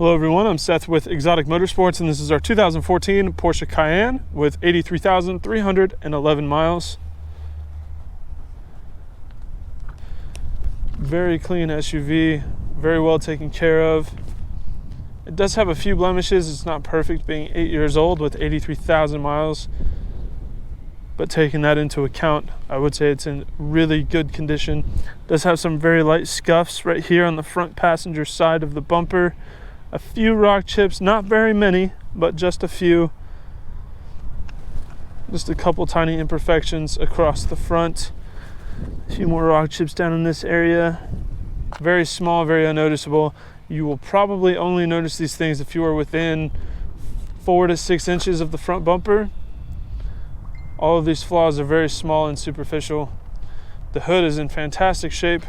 Hello everyone, I'm Seth with Exotic Motorsports, and this is our 2014 Porsche Cayenne with 83,311 miles. Very clean SUV, very well taken care of. It does have a few blemishes. It's not perfect being 8 years old with 83,000 miles. But taking that into account, I would say it's in really good condition. It does have some very light scuffs right here on the front passenger side of the bumper. A few rock chips, not very many, but just a few. Just a couple tiny imperfections across the front. A few more rock chips down in this area. Very small, very unnoticeable. You will probably only notice these things if you are within 4 to 6 inches of the front bumper. All of these flaws are very small and superficial. The hood is in fantastic shape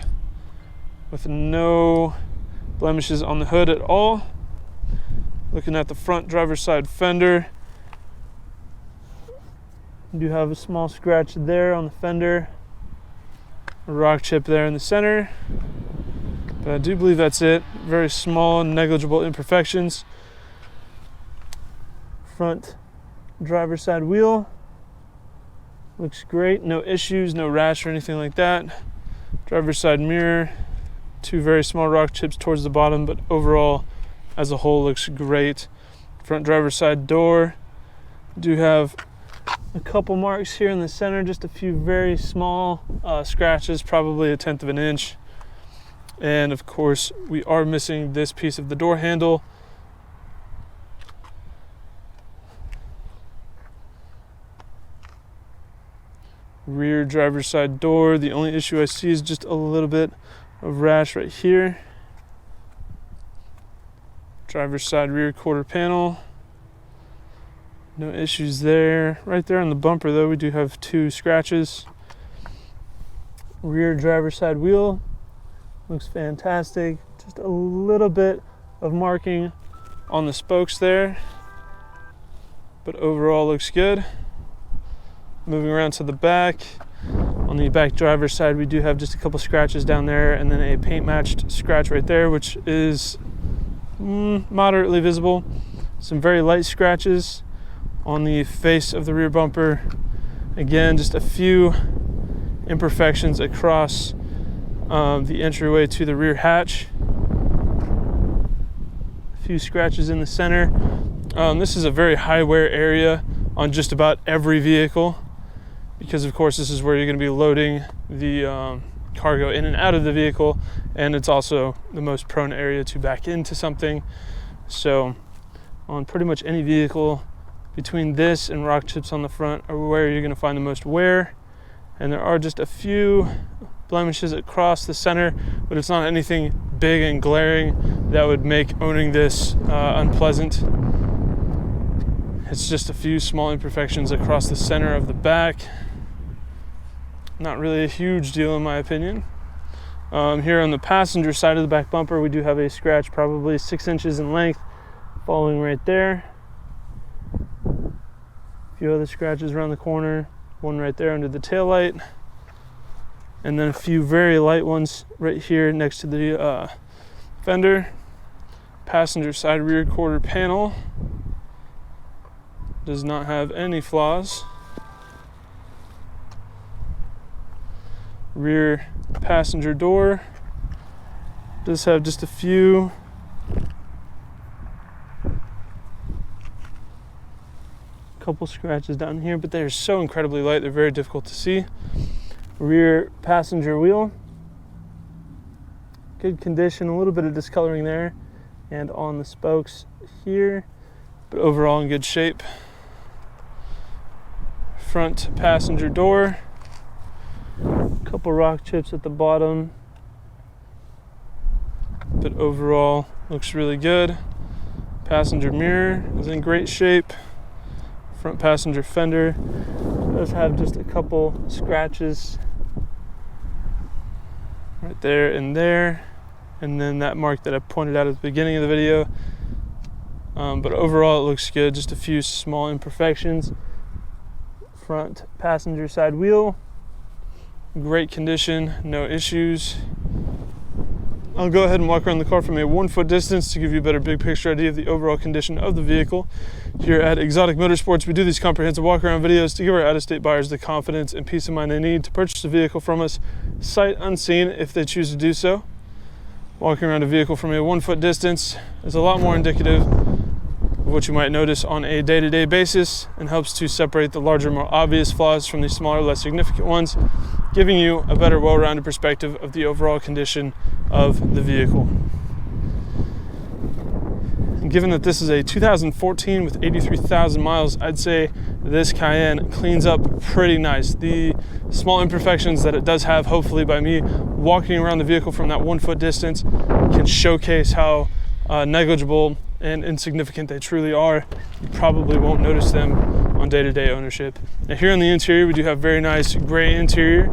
with no blemishes on the hood at all. Looking at the front driver's side fender, you do have a small scratch there on the fender, a rock chip there in the center, but I do believe that's it. Very small, negligible imperfections. Front driver's side wheel looks great, no issues, no rash or anything like that. Driver's side mirror, 2 very small rock chips towards the bottom, but overall as a whole looks great. Front driver's side door, do have a couple marks here in the center, just a few very small scratches, probably 1/10 of an inch. And of course we are missing this piece of the door handle. Rear driver's side door, the only issue I see is just a little bit of rash right here. Driver's side rear quarter panel, no issues there. Right there on the bumper though, we do have 2 scratches. Rear driver's side wheel looks fantastic. Just a little bit of marking on the spokes there, but overall looks good. Moving around to the back, on the back driver's side we do have just a couple scratches down there and then a paint matched scratch right there, which is moderately visible. Some very light scratches on the face of the rear bumper. Again, just a few imperfections across the entryway to the rear hatch. A few scratches in the center. This is a very high wear area on just about every vehicle, because of course this is where you're going to be loading the cargo in and out of the vehicle, and it's also the most prone area to back into something. So on pretty much any vehicle, between this and rock chips on the front are where you're going to find the most wear. And there are just a few blemishes across the center, but it's not anything big and glaring that would make owning this unpleasant. It's just a few small imperfections across the center of the back. Not really a huge deal in my opinion. Here on the passenger side of the back bumper, we do have a scratch probably 6 inches in length, falling right there. A few other scratches around the corner, one right there under the taillight, and then a few very light ones right here next to the fender. Passenger side rear quarter panel does not have any flaws. Rear passenger door does have just a few couple scratches down here, but they're so incredibly light, they're very difficult to see. Rear passenger wheel, good condition, a little bit of discoloring there and on the spokes here, but overall in good shape. Front passenger door, couple rock chips at the bottom, but overall looks really good. Passenger mirror is in great shape. Front passenger fender does have just a couple scratches right there, and then that mark that I pointed out at the beginning of the video. But overall it looks good, just a few small imperfections. Front passenger side wheel, great condition, no issues. I'll go ahead and walk around the car from a 1 foot distance to give you a better big picture idea of the overall condition of the vehicle. Here at Exotic Motorsports, we do these comprehensive walk around videos to give our out-of-state buyers the confidence and peace of mind they need to purchase a vehicle from us sight unseen if they choose to do so. Walking around a vehicle from a 1 foot distance is a lot more indicative of what you might notice on a day-to-day basis and helps to separate the larger, more obvious flaws from the smaller, less significant ones, giving you a better, well-rounded perspective of the overall condition of the vehicle. And given that this is a 2014 with 83,000 miles, I'd say this Cayenne cleans up pretty nice. The small imperfections that it does have, hopefully by me walking around the vehicle from that 1 foot distance, can showcase how negligible and insignificant they truly are. You probably won't notice them on day-to-day ownership. Now here on the interior, we do have very nice gray interior.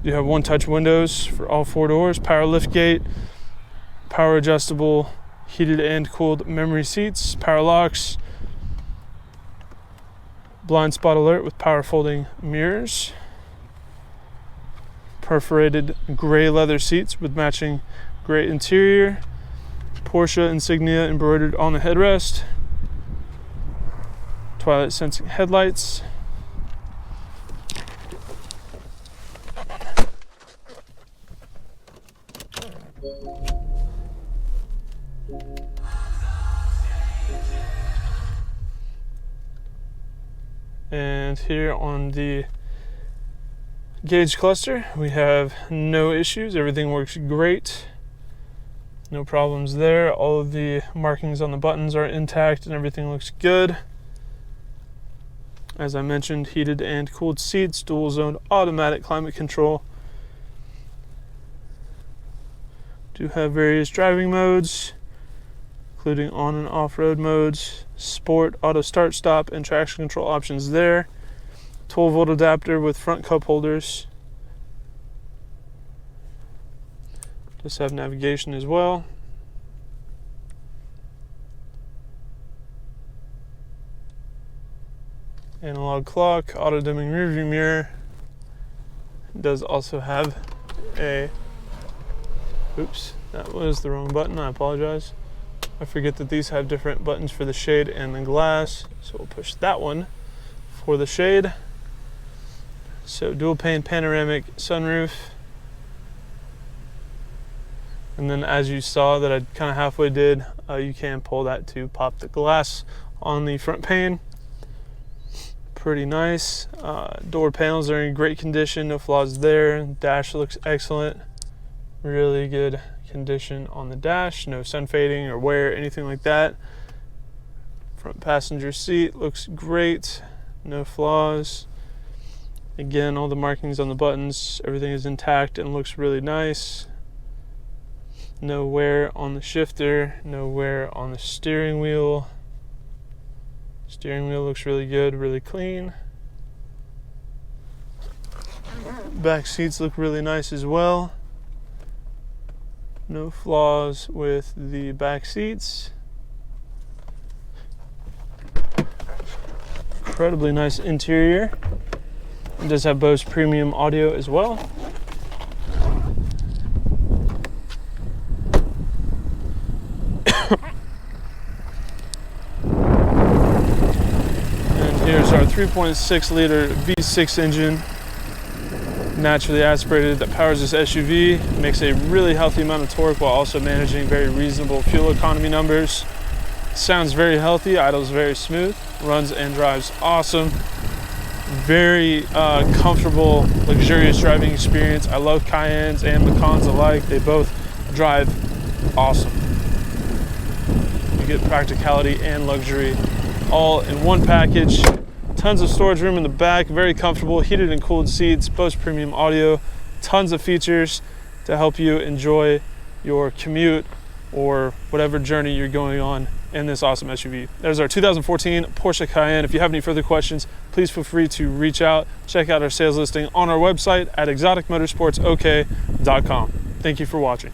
We do have one-touch windows for all 4 doors, power liftgate, power adjustable, heated and cooled memory seats, power locks, blind spot alert with power folding mirrors, perforated gray leather seats with matching gray interior, Porsche insignia embroidered on the headrest, twilight sensing headlights, and here on the gauge cluster we have no issues. Everything works great. No problems there. All of the markings on the buttons are intact and everything looks good. As I mentioned, heated and cooled seats, dual zone automatic climate control. Do have various driving modes, including on and off-road modes, sport, auto start stop, and traction control options there. 12 volt adapter with front cup holders. Just have navigation as well. Analog clock, auto dimming rearview mirror. It does also have a, oops, that was the wrong button, I apologize. I forget that these have different buttons for the shade and the glass, so we'll push that one for the shade. So dual pane panoramic sunroof. And then as you saw that I kind of halfway did, you can pull that to pop the glass on the front pane. Pretty nice. Door panels are in great condition, no flaws there. Dash looks excellent. Really good condition on the dash, no sun fading or wear, anything like that. Front passenger seat looks great, no flaws. Again, all the markings on the buttons, everything is intact and looks really nice. No wear on the shifter, no wear on the steering wheel. Steering wheel looks really good, really clean. Back seats look really nice as well. No flaws with the back seats. Incredibly nice interior. It does have Bose premium audio as well. Here's our 3.6 liter V6 engine, naturally aspirated, that powers this SUV, makes a really healthy amount of torque while also managing very reasonable fuel economy numbers. Sounds very healthy, idles very smooth, runs and drives awesome. Very comfortable, luxurious driving experience. I love Cayennes and Macans alike. They both drive awesome. You get practicality and luxury all in one package. Tons of storage room in the back, very comfortable, heated and cooled seats, Bose premium audio, tons of features to help you enjoy your commute or whatever journey you're going on in this awesome SUV. There's our 2014 Porsche Cayenne. If you have any further questions, please feel free to reach out. Check out our sales listing on our website at exoticmotorsportsok.com. Thank you for watching.